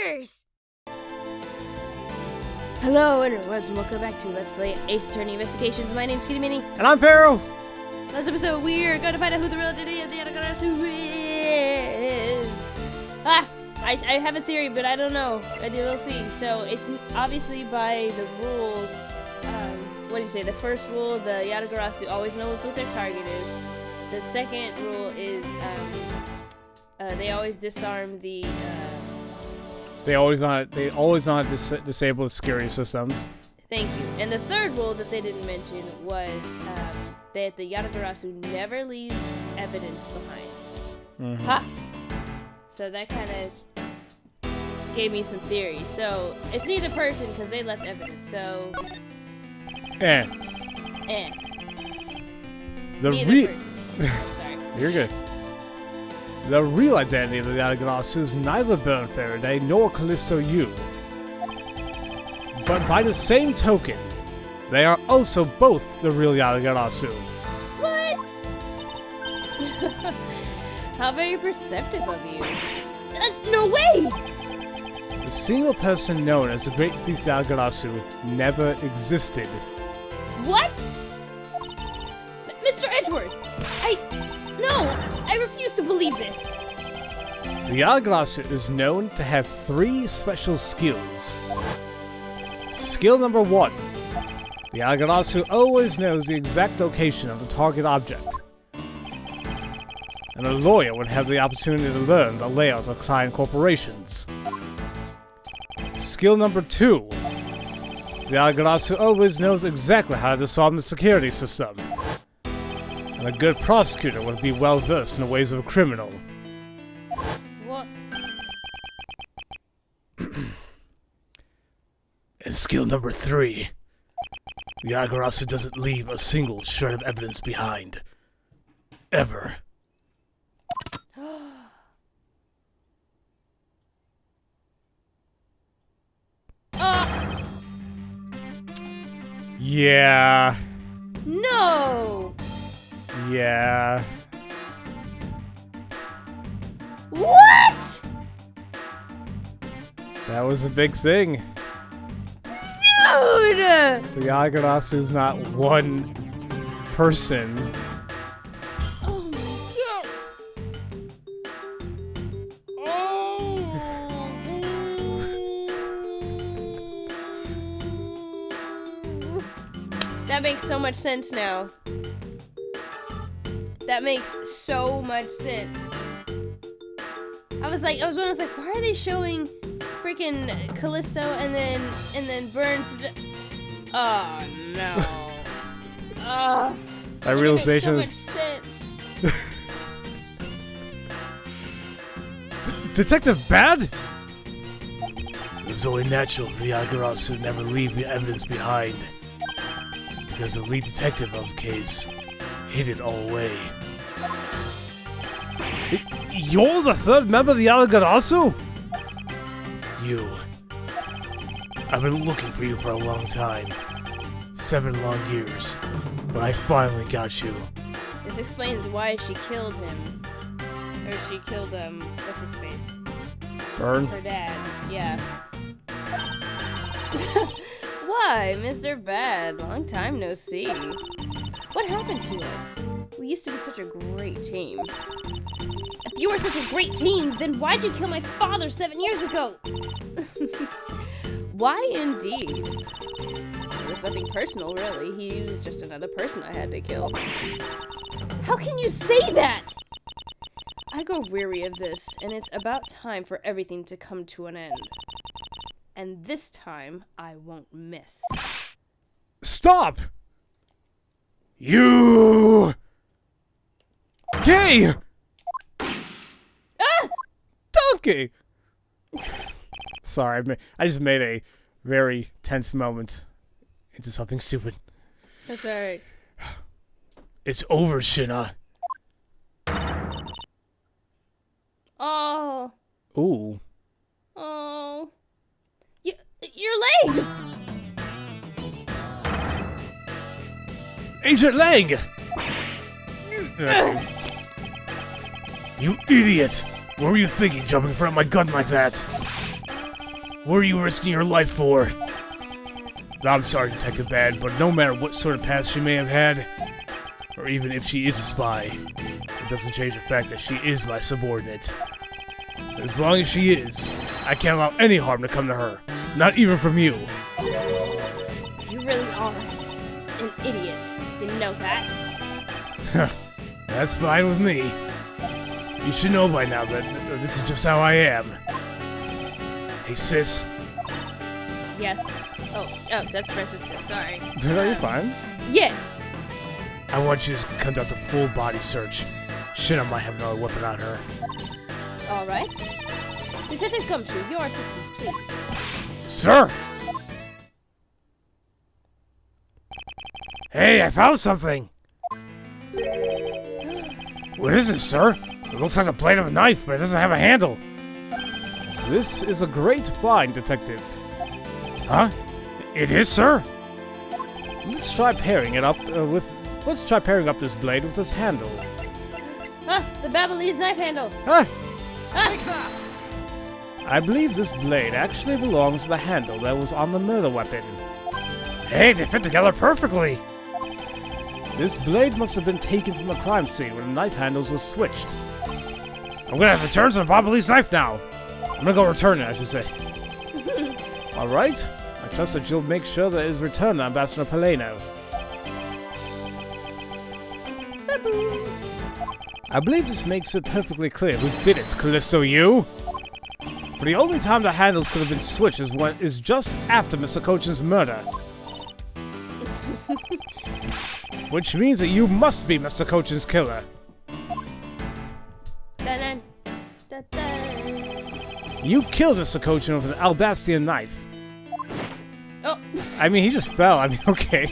monsters! Hello and welcome back to Let's Play Ace Attorney Investigations. My name's SkiniMini. And I'm Pharaoh! Last episode, we're going to find out who the real identity of the Yatagarasu is. I have a theory, but I don't know. We'll see. So, it's obviously by the rules. What do you say? The first rule, the Yatagarasu always knows what their target is. The second rule is, they always disarm the, They always want to disable the security systems. Thank you. And the third rule that they didn't mention was that the Yatagarasu never leaves evidence behind. Mm-hmm. Ha! So that kind of gave me some theory. So it's neither person because they left evidence. So The neither person. Sorry. You're good. The real identity of the Yatagarasu is neither Burn Faraday nor Callisto U. But by the same token, they are also both the real Yatagarasu. What? How very perceptive of you. No way! The single person known as the Great Thief Yatagarasu never existed. What? Mr. Edgeworth! No! I refuse to believe this! The Yatagarasu is known to have 3 special skills. Skill number 1. The Yatagarasu always knows the exact location of the target object. And a lawyer would have the opportunity to learn the layout of client corporations. Skill number 2. The Yatagarasu always knows exactly how to disarm the security system. And a good prosecutor would be well versed in the ways of a criminal. What? And skill number 3. The Yatagarasu doesn't leave a single shred of evidence behind. Ever. Yeah. No! Yeah. What? That was a big thing. Dude! The Yatagarasu is not one person. Oh my god! That makes so much sense now. That makes so much sense. I was like, why are they showing freaking Callisto and then Burn? Oh no! That realization makes so much sense. Detective Bad? It was only natural for the Yatagarasu to never leave evidence behind. Because the lead detective of the case hid it all away. You're the third member of the Yatagarasu? You. I've been looking for you for a long time. 7 long years. But I finally got you. This explains why she killed him. Or she killed, what's his face? Burn? Her dad, yeah. Why, Mr. Bad? Long time no see. What happened to us? We used to be such a great team. If you were such a great team, then why'd you kill my father 7 years ago? Why indeed? It was nothing personal, really. He was just another person I had to kill. How can you say that? I grow weary of this, and it's about time for everything to come to an end. And this time, I won't miss. Stop! You! Gay! Ah! Donkey! Sorry, I just made a very tense moment into something stupid. That's alright. It's over, Shina. Oh. Ooh. Oh. Your leg! Agent Lang! You idiot! What were you thinking, jumping in front of my gun like that? What are you risking your life for? I'm sorry, Detective Bad, but no matter what sort of past she may have had, or even if she is a spy, it doesn't change the fact that she is my subordinate. As long as she is, I can't allow any harm to come to her. Not even from you. You really are an idiot. You know that? That's fine with me. You should know by now that this is just how I am. Hey, sis. Yes. Oh, that's Francisco. Sorry. No, you're fine. Yes. I want you to conduct a full body search. Shit, I might have another weapon on her. All right. Detective Gumshoe, your assistance, please. Sir! Hey, I found something! What is it, sir? It looks like a blade of a knife, but it doesn't have a handle. This is a great find, Detective. Huh? It is, sir? Let's try pairing it up Let's try pairing up this blade with this handle. Ah, the Babyliss knife handle. Huh? Ah. I believe this blade actually belongs to the handle that was on the murder weapon. Hey, they fit together perfectly! This blade must have been taken from the crime scene when the knife handles were switched. I'm gonna return to the Babyliss knife now! I'm gonna go return it, I should say. Alright, I trust that you'll make sure that it is returned to Ambassador Paleno. I believe this makes it perfectly clear who did it, Callisto, you! For the only time the handles could have been switched is just after Mr. Cochin's murder. Which means that you must be Mr. Cochin's killer. You killed Mr. Cochin with an Albastian knife. Oh. I mean, he just fell. I mean, okay.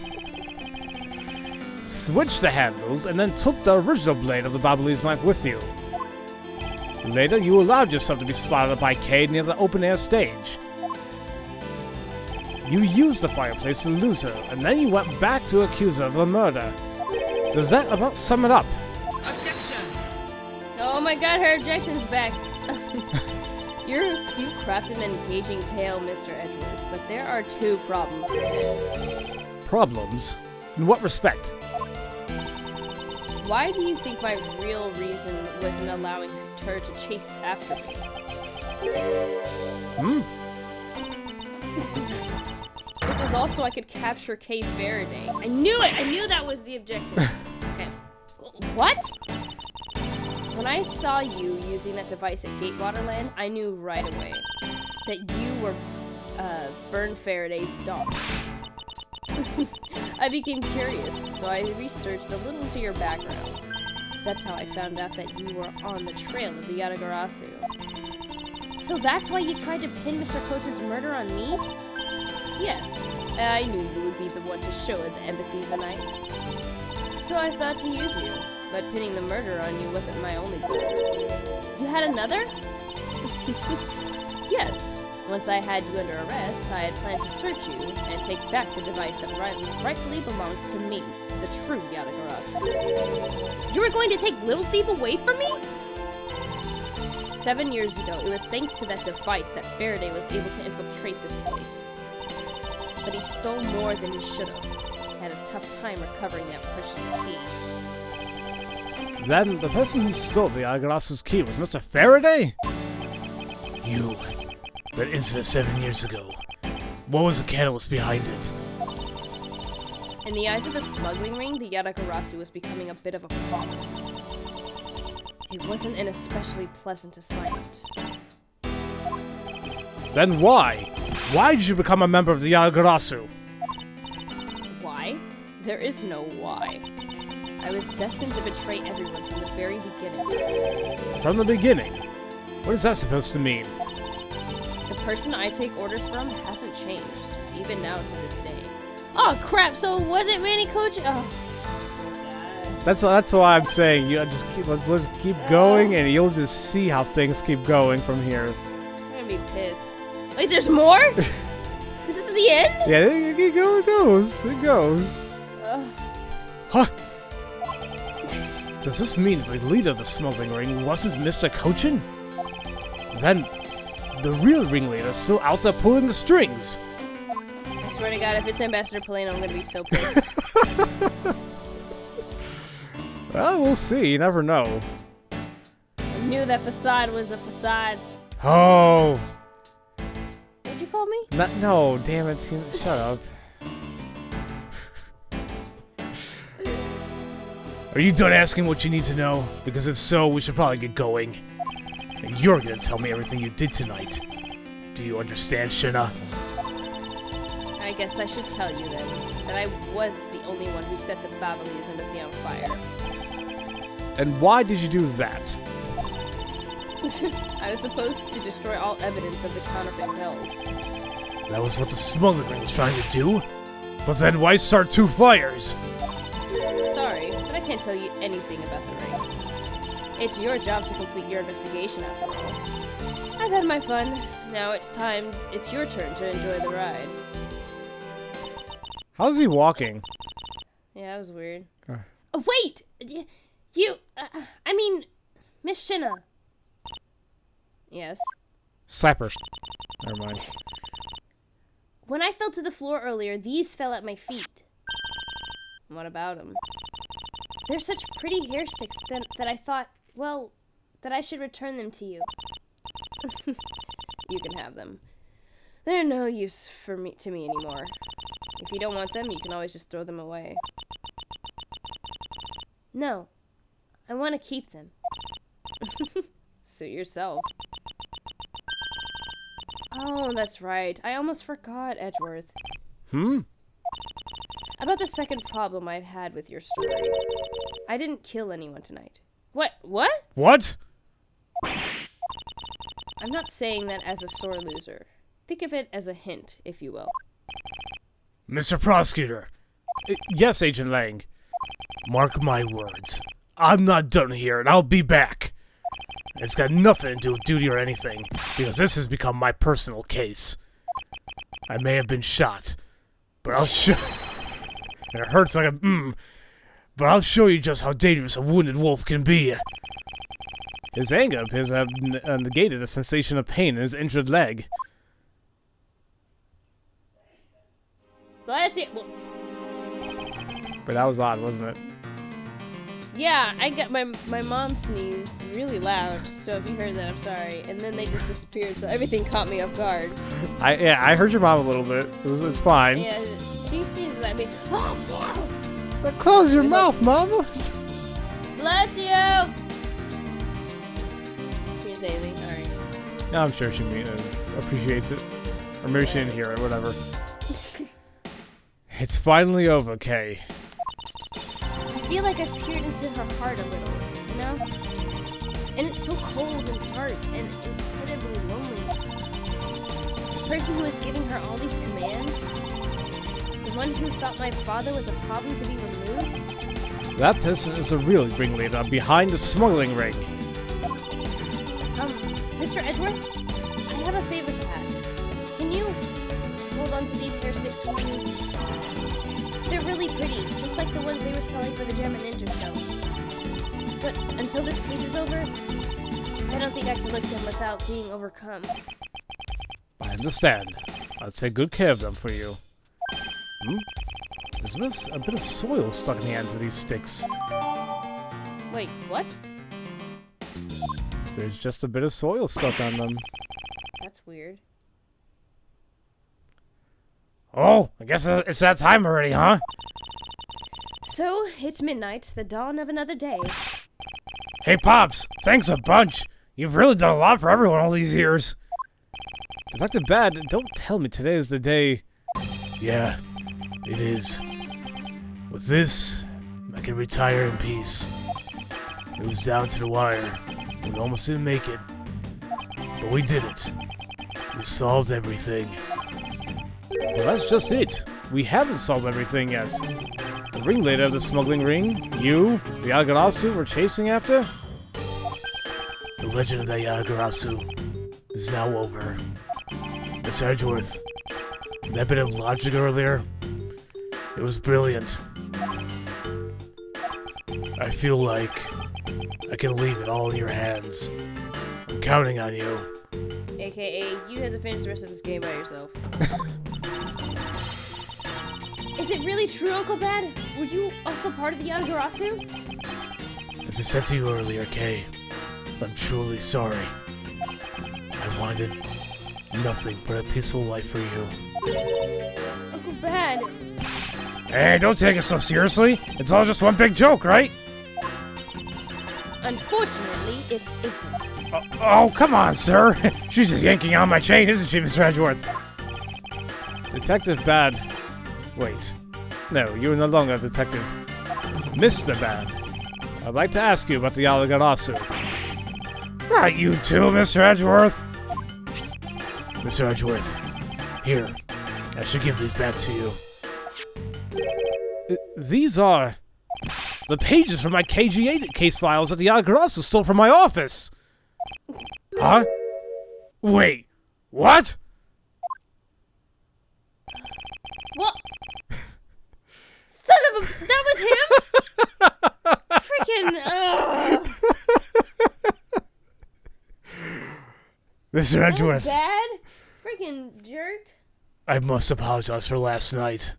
Switched the handles and then took the original blade of the Babyliss knife with you. Later, you allowed yourself to be spotted by Cade near the open-air stage. You used the fireplace to lose her, and then you went back to accuse her of the murder. Does that about sum it up? Objection! Oh my god, her objection's back. You crafted an engaging tale, Mr. Edgeworth, but there are two problems with it. Problems? In what respect? Why do you think my real reason was in allowing her to chase after me? It was also I could capture Kay Faraday. I knew it! I knew that was the objective. Okay. What? When I saw you using that device at Gatewaterland, I knew right away that you were Burn Faraday's dog. I became curious, so I researched a little into your background. That's how I found out that you were on the trail of the Yatagarasu. So that's why you tried to pin Mr. Cochin's murder on me? Yes, I knew you would be the one to show at the embassy tonight. So I thought to use you, but pinning the murder on you wasn't my only goal. You had another? Yes. Once I had you under arrest, I had planned to search you and take back the device that rightfully belongs to me, the true Yatagarasu. You were going to take Little Thief away from me? 7 years ago, it was thanks to that device that Faraday was able to infiltrate this place. But he stole more than he should have. Had a tough time recovering that precious key. Then the person who stole the Yatagarasu's key was Mr. Faraday? You. That incident 7 years ago. What was the catalyst behind it? In the eyes of the smuggling ring, the Yatagarasu was becoming a bit of a problem. It wasn't an especially pleasant assignment. Then why? Why did you become a member of the Yatagarasu? Why? There is no why. I was destined to betray everyone from the very beginning. From the beginning? What is that supposed to mean? The person I take orders from hasn't changed, even now to this day. Oh crap! So was it Manny Coach? Oh. That's why I'm saying let's keep going, and you'll just see how things keep going from here. I'm gonna be pissed. Wait, there's more? This is the end? Yeah, it goes. Huh? Does this mean the leader of the smuggling ring wasn't Mr. Cochin? Then the real ringleader's still out there pulling the strings. I swear to God, if it's Ambassador Polino, I'm gonna be so pissed. Well, we'll see. You never know. I knew that facade was a facade. Oh. What'd you call me? No, damn it. Shut up. Are you done asking what you need to know? Because if so, we should probably get going. And you're gonna tell me everything you did tonight. Do you understand, Shina? I guess I should tell you then that I was the only one who set the Babalese embassy on fire. And why did you do that? I was supposed to destroy all evidence of the counterfeit pills. That was what the smuggling ring was trying to do? But then why start 2 fires? Sorry, but I can't tell you anything about the ring. It's your job to complete your investigation after all. I've had my fun. Now it's your turn to enjoy the ride. How's he walking? Yeah, that was weird. Oh, wait! I mean, Miss Shina. Yes? Slap her. Never mind. When I fell to the floor earlier, these fell at my feet. What about them? They're such pretty hair sticks that I thought, well, that I should return them to you. You can have them. They're no use to me anymore. If you don't want them, you can always just throw them away. No. I want to keep them. Suit yourself. Oh, that's right. I almost forgot, Edgeworth. About the second problem I've had with your story. I didn't kill anyone tonight. What? What? What? I'm not saying that as a sore loser. Think of it as a hint, if you will. Mr. Prosecutor. Yes, Agent Lang. Mark my words. I'm not done here, and I'll be back. It's got nothing to do with duty or anything, because this has become my personal case. I may have been shot, but I'll show... and it hurts like a but I'll show you just how dangerous a wounded wolf can be. His anger appears to have negated the sensation of pain in his injured leg. Bless you. But that was odd, wasn't it? Yeah, I got my mom sneezed really loud, so if you heard that, I'm sorry. And then they just disappeared, so everything caught me off guard. I heard your mom a little bit. It's fine. Yeah, she sneezes at me. Oh, yeah. Close your mouth, Mama. Bless you. Here's Ailey. All right. Yeah, I'm sure she appreciates it, or maybe she didn't hear it. Whatever. It's finally over, Kay. I feel like I've peered into her heart a little, you know? And it's so cold and dark and incredibly lonely. The person who is giving her all these commands, the one who thought my father was a problem to be removed. That person is the real ringleader behind the smuggling ring. Mr. Edgeworth, I have a favor to ask. Can you hold on to these hair sticks for me? They're really pretty, just like the ones they were selling for the Gem and Ninja show. But until this case is over, I don't think I can lick them without being overcome. I understand. I'll take good care of them for you. There's a bit of soil stuck in the ends of these sticks. Wait, what? There's just a bit of soil stuck on them. That's weird. Oh, I guess it's that time already, huh? So, it's midnight, the dawn of another day. Hey, Pops, thanks a bunch. You've really done a lot for everyone all these years. Detective Bad, don't tell me today is the day... Yeah, it is. With this, I can retire in peace. It was down to the wire. We almost didn't make it. But we did it. We solved everything. Well, that's just it. We haven't solved everything yet. The ringleader of the smuggling ring, you, the Yagarasu we're chasing after? The legend of the Yagarasu is now over. Miss Edgeworth, that bit of logic earlier, it was brilliant. I feel like I can leave it all in your hands. I'm counting on you. AKA, you have to finish the rest of this game by yourself. Is it really true, Uncle Bad? Were you also part of the Yagarasu? As I said to you earlier, Kay, I'm truly sorry. I wanted nothing but a peaceful life for you. Uncle Bad. Hey, don't take it so seriously. It's all just one big joke, right? Unfortunately, it isn't. Oh, come on, sir. She's just yanking on my chain, isn't she, Mr. Edgeworth? Detective Bad. Wait. No, you are no longer a detective. Mr. Bad. I'd like to ask you about the Yagarasu. Not you too, Mr. Edgeworth. Mr. Edgeworth, here. I should give these back to you. These are the pages from my KG8 case files that the Yagarasu stole from my office. Huh? Wait, what? What? Son of a... That was him? Freaking... Mr. Edgeworth. Bad? Freaking jerk. I must apologize for last night.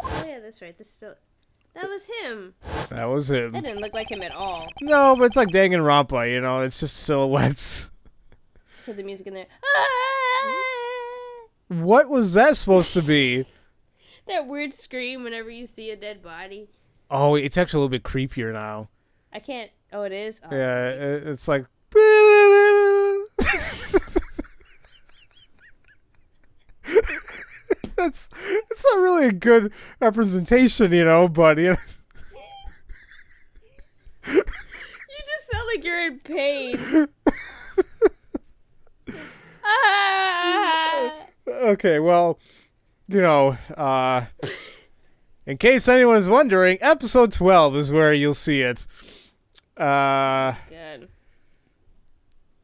Oh yeah, that's right. That was him. That was him. That didn't look like him at all. No, but it's like Danganronpa, you know? It's just silhouettes. Put the music in there. What was that supposed to be? That weird scream whenever you see a dead body. Oh, it's actually a little bit creepier now. I can't... Oh, it is? Oh, Yeah, it's like... It's not really a good representation, you know, but... You just sound like you're in pain. Okay, well, you know, in case anyone's wondering, episode 12 is where you'll see it. Good.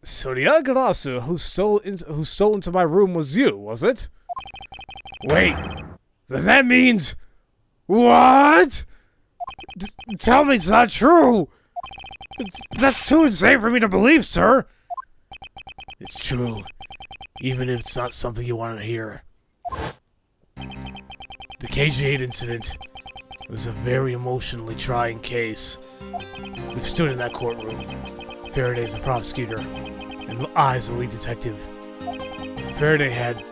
So the Yagarasu who stole into my room was you, was it? Wait, then that means... What? Tell me it's not true! That's too insane for me to believe, sir! It's true, even if it's not something you want to hear. The KG8 incident was a very emotionally trying case. We stood in that courtroom, Faraday as a prosecutor, and I as a lead detective. Faraday had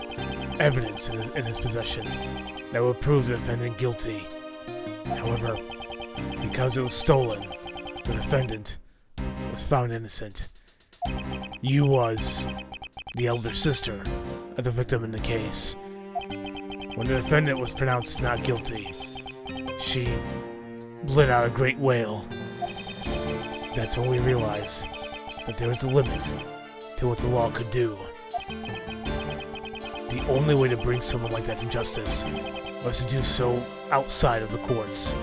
evidence in his possession that would prove the defendant guilty. However, because it was stolen, the defendant was found innocent. You was the elder sister of the victim in the case. When the defendant was pronounced not guilty, she let out a great wail. That's when we realized that there was a limit to what the law could do. The only way to bring someone like that to justice was to do so outside of the courts.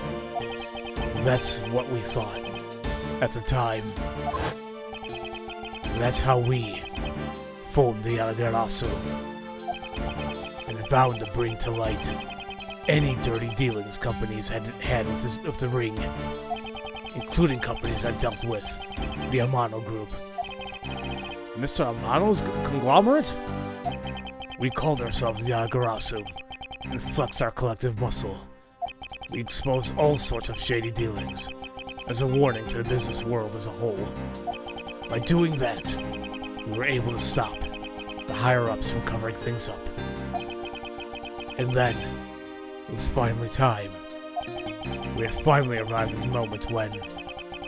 That's what we thought at the time. That's how we formed the Yagarasu and vowed to bring to light any dirty dealings companies had with the ring, including companies that dealt with the Amano Group. Mr. Amano's conglomerate? We called ourselves the Yagarasu and flexed our collective muscle. We exposed all sorts of shady dealings as a warning to the business world as a whole. By doing that, we were able to stop the higher-ups from covering things up. And then, it was finally time. We had finally arrived at the moment when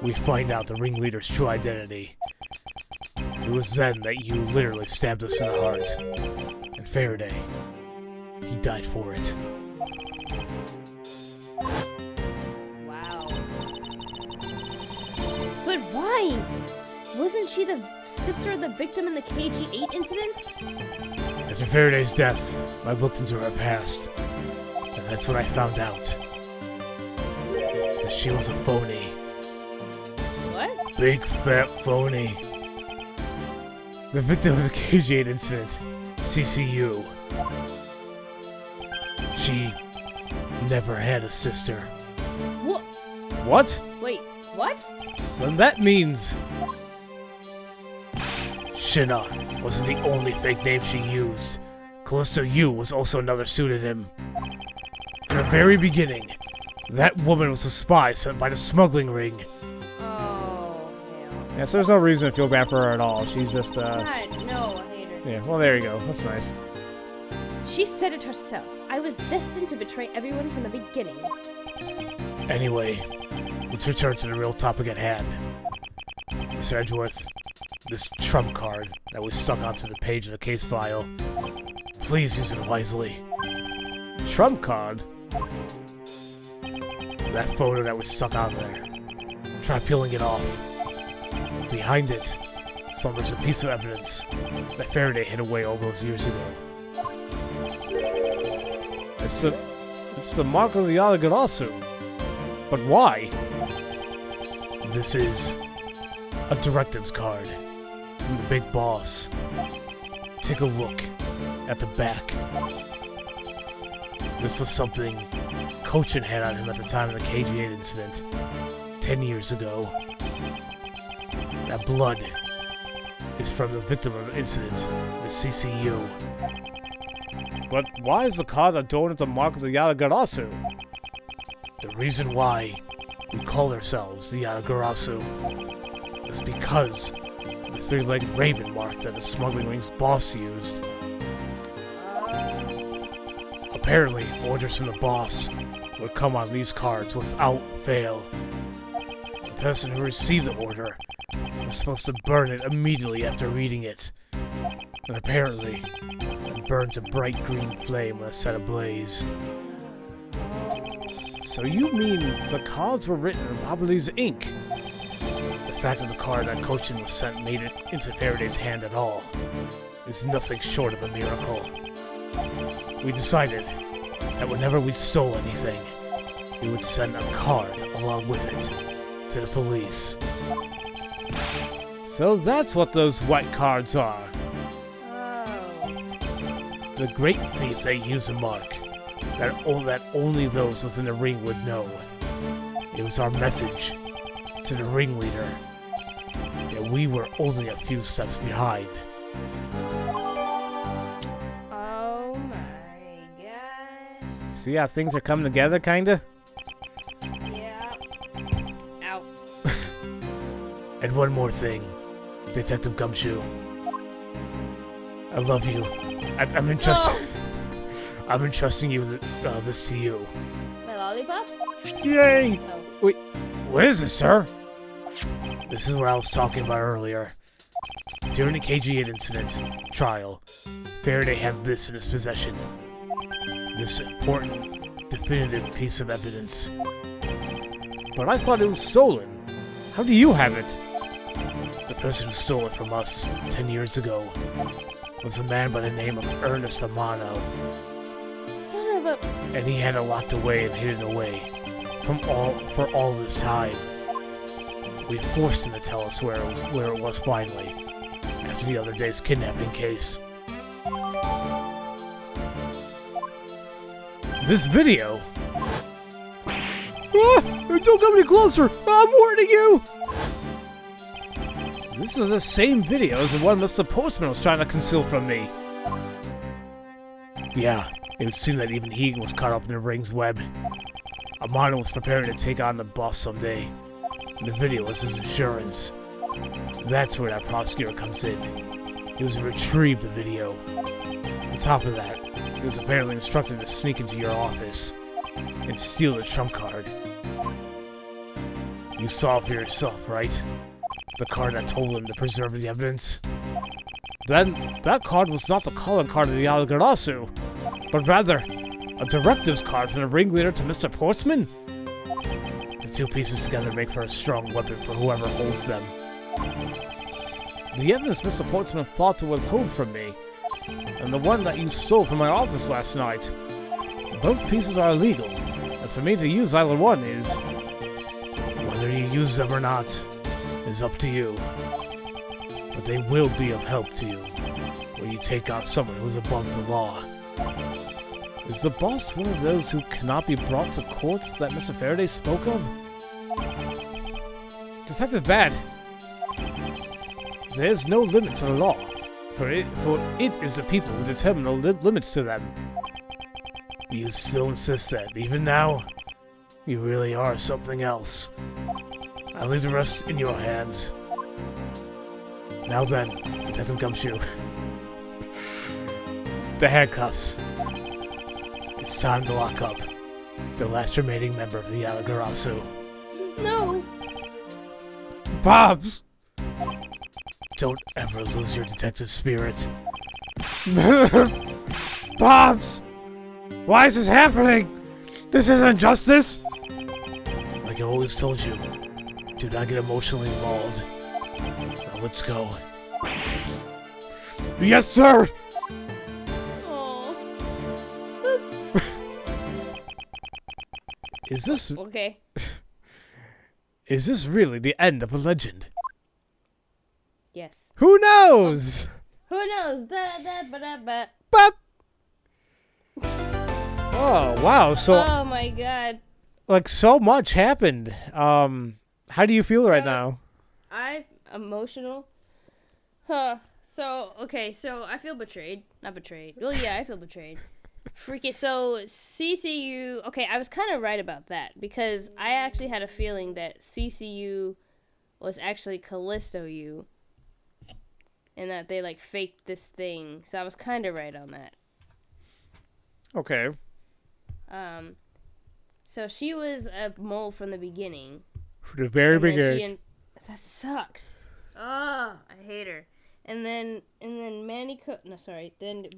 we find out the ringleader's true identity. It was then that you literally stabbed us in the heart. And Faraday, he died for it. Wow. But why? Wasn't she the sister of the victim in the KG8 incident? After Faraday's death, I looked into her past, and that's when I found out that she was a phony. What? Big fat phony. The victim of the KG8 incident, CCU. She never had a sister. What? What? Wait, what? Then that means Shinnah wasn't the only fake name she used. Callisto U was also another pseudonym. From the very beginning, that woman was a spy sent by the smuggling ring. Oh, hell. Yeah, so there's no reason to feel bad for her at all. She's just, God, no, I hate her. Yeah, well, there you go. That's nice. She said it herself. I was destined to betray everyone from the beginning. Anyway, let's return to the real topic at hand. Mr. Edgeworth, this trump card that we stuck onto the page of the case file, please use it wisely. Trump card? That photo that was stuck on there. Try peeling it off. Behind it, slumbers a piece of evidence that Faraday hid away all those years ago. It's the mark of the Yalagarasu. But why? This is a directives card from the big boss. Take a look at the back. This was something Cochin had on him at the time of the KG8 incident 10 years ago. That blood is from the victim of the incident, the CCU. But why is the card adorned with the mark of the Yalagarasu? The reason why we call ourselves the Yalagarasu is because the three-legged raven mark that the smuggling ring's boss used. Apparently, orders from the boss would come on these cards without fail. The person who received the order was supposed to burn it immediately after reading it. And apparently, it burns a bright green flame when it's set ablaze. So you mean the cards were written in Bobbly's ink? The fact that the card that Cochin was sent made it into Faraday's hand at all is nothing short of a miracle. We decided that whenever we stole anything, we would send a card along with it to the police. So that's what those white cards are. The great thief they used a mark that only those within the ring would know. It was our message to the ringleader that we were only a few steps behind. Oh my god. See how things are coming together, kinda? Yeah. Ow. And one more thing, Detective Gumshoe. I love you. I'm entrusting. I'm entrusting this to you. My lollipop? Yay! Oh. Wait, what is this, sir? This is what I was talking about earlier. During the KG8 incident trial, Faraday had this in his possession. This important, definitive piece of evidence. But I thought it was stolen. How do you have it? The person who stole it from us 10 years ago was a man by the name of Ernest Amano. Son of a... And he had it locked away and hidden away for all this time. We forced him to tell us where it was finally, after the other day's kidnapping case. This video? Ah, don't come any closer! I'm warning you! This is the same video as the one Mr. Postman was trying to conceal from me. Yeah, it would seem that even he was caught up in the ring's web. Amano was preparing to take on the boss someday. And the video was his insurance. That's where that prosecutor comes in. He was to retrieve the video. On top of that, he was apparently instructed to sneak into your office and steal the trump card. You saw it for yourself, right? The card that told him to preserve the evidence? Then, that card was not the calling card of the Yalagarasu, but rather a directives card from the ringleader to Mr. Portsman? The two pieces together make for a strong weapon for whoever holds them. The evidence Mr. Portsman thought to withhold from me, and the one that you stole from my office last night, both pieces are illegal, and for me to use either one is... Whether you use them or not is up to you. But they will be of help to you when you take on someone who's above the law. Is the boss one of those who cannot be brought to court that Mr. Faraday spoke of? Detective Bad, There's no limit to the law, for it is the people who determine the limits to them. You still insist that, even now, you really are something else. I'll leave the rest in your hands. Now then, Detective Gumshoe. The handcuffs. It's time to lock up the last remaining member of the Yalagarasu. No. Bobs! Don't ever lose your detective spirit. Bobs! Why is this happening? This isn't justice! Like I always told you, do not get emotionally involved. Now let's go. Yes, sir! Oh. Okay. Is this really the end of a legend? Yes. Who knows? Who knows? Da da ba da ba. Bop. Oh wow! So Oh my god. like so much happened. How do you feel right now? I'm emotional. Huh. So, okay, so I feel betrayed. Not betrayed. Well, yeah, I feel betrayed. Freaking. So, CCU. Okay, I was kind of right about that because I actually had a feeling that CCU was actually Callisto U. And that they, like, faked this thing. So, I was kind of right on that. Okay. So, she was a mole from the beginning. From the very beginning. That sucks. Oh, I hate her. And then then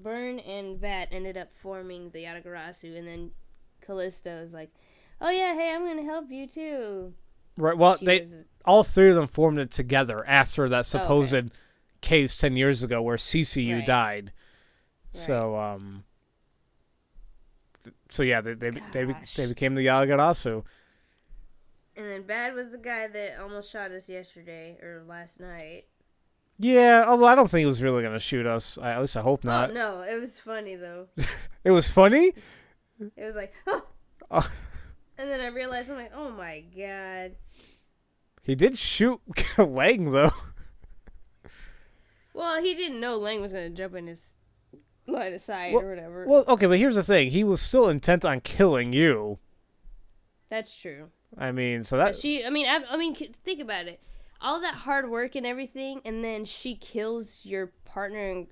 Burn and Vat ended up forming the Yatagarasu, and then Callisto is like, oh yeah, hey, I'm gonna help you too. Right, well, all three of them formed it together after that supposed case 10 years ago where CCU died. Right. So yeah, they became the Yalagarasu. And then Bad was the guy that almost shot us yesterday, or last night. Yeah, although I don't think he was really going to shoot us. At least I hope not. Oh, no, it was funny, though. It was funny? It was like, oh. And then I realized, I'm like, oh my god. He did shoot Lang, though. Well, he didn't know Lang was going to jump in his line of sight or whatever. Well, okay, but here's the thing. He was still intent on killing you. That's true. I mean, so that... I mean, think about it. All that hard work and everything, and then she kills your partner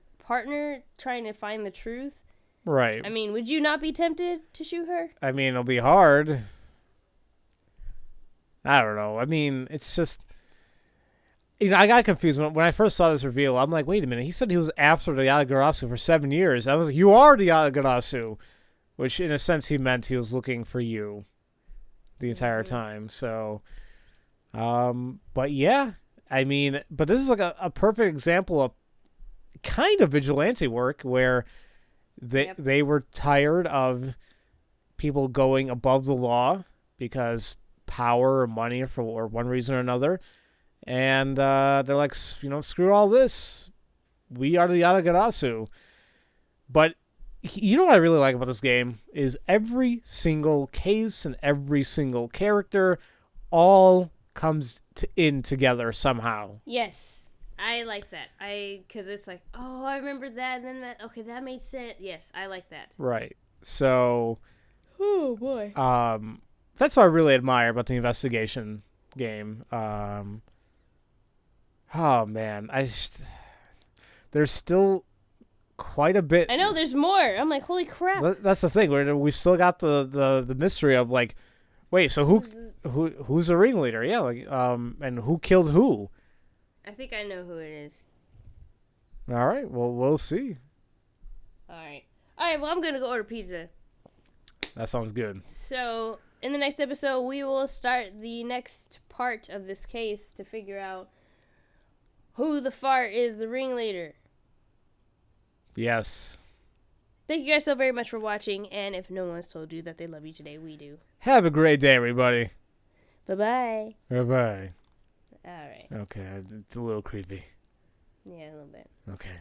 trying to find the truth. Right. I mean, would you not be tempted to shoot her? I mean, it'll be hard. I don't know. I mean, it's just... You know, I got confused. When I first saw this reveal, I'm like, wait a minute. He said he was after the Yatagarasu for 7 years. I was like, you are the Yatagarasu. Which, in a sense, he meant he was looking for you the entire time. So... but yeah, I mean, but this is like a perfect example of kind of vigilante work where they were tired of people going above the law because power or money for one reason or another. And they're like, you know, screw all this. We are the Yatagarasu. But you know what I really like about this game is every single case and every single character all comes in together somehow. Yes, I like that. Because it's like, oh, I remember that, and then that made sense. Yes, I like that. Right. So, oh boy. That's what I really admire about the investigation game. Oh man, there's still quite a bit. I know there's more. I'm like, holy crap. That's the thing. We still got the mystery of like, wait, so who's the ringleader? Yeah, like and who killed who? I think I know who it is. All right, well we'll see. All right, well I'm gonna go order pizza. That sounds good. So in the next episode, we will start the next part of this case to figure out who the fart is the ringleader. Yes. Thank you guys so very much for watching, and if no one's told you that they love you today, we do. Have a great day, everybody. Bye-bye. Bye-bye. All right. Okay, it's a little creepy. Yeah, a little bit. Okay.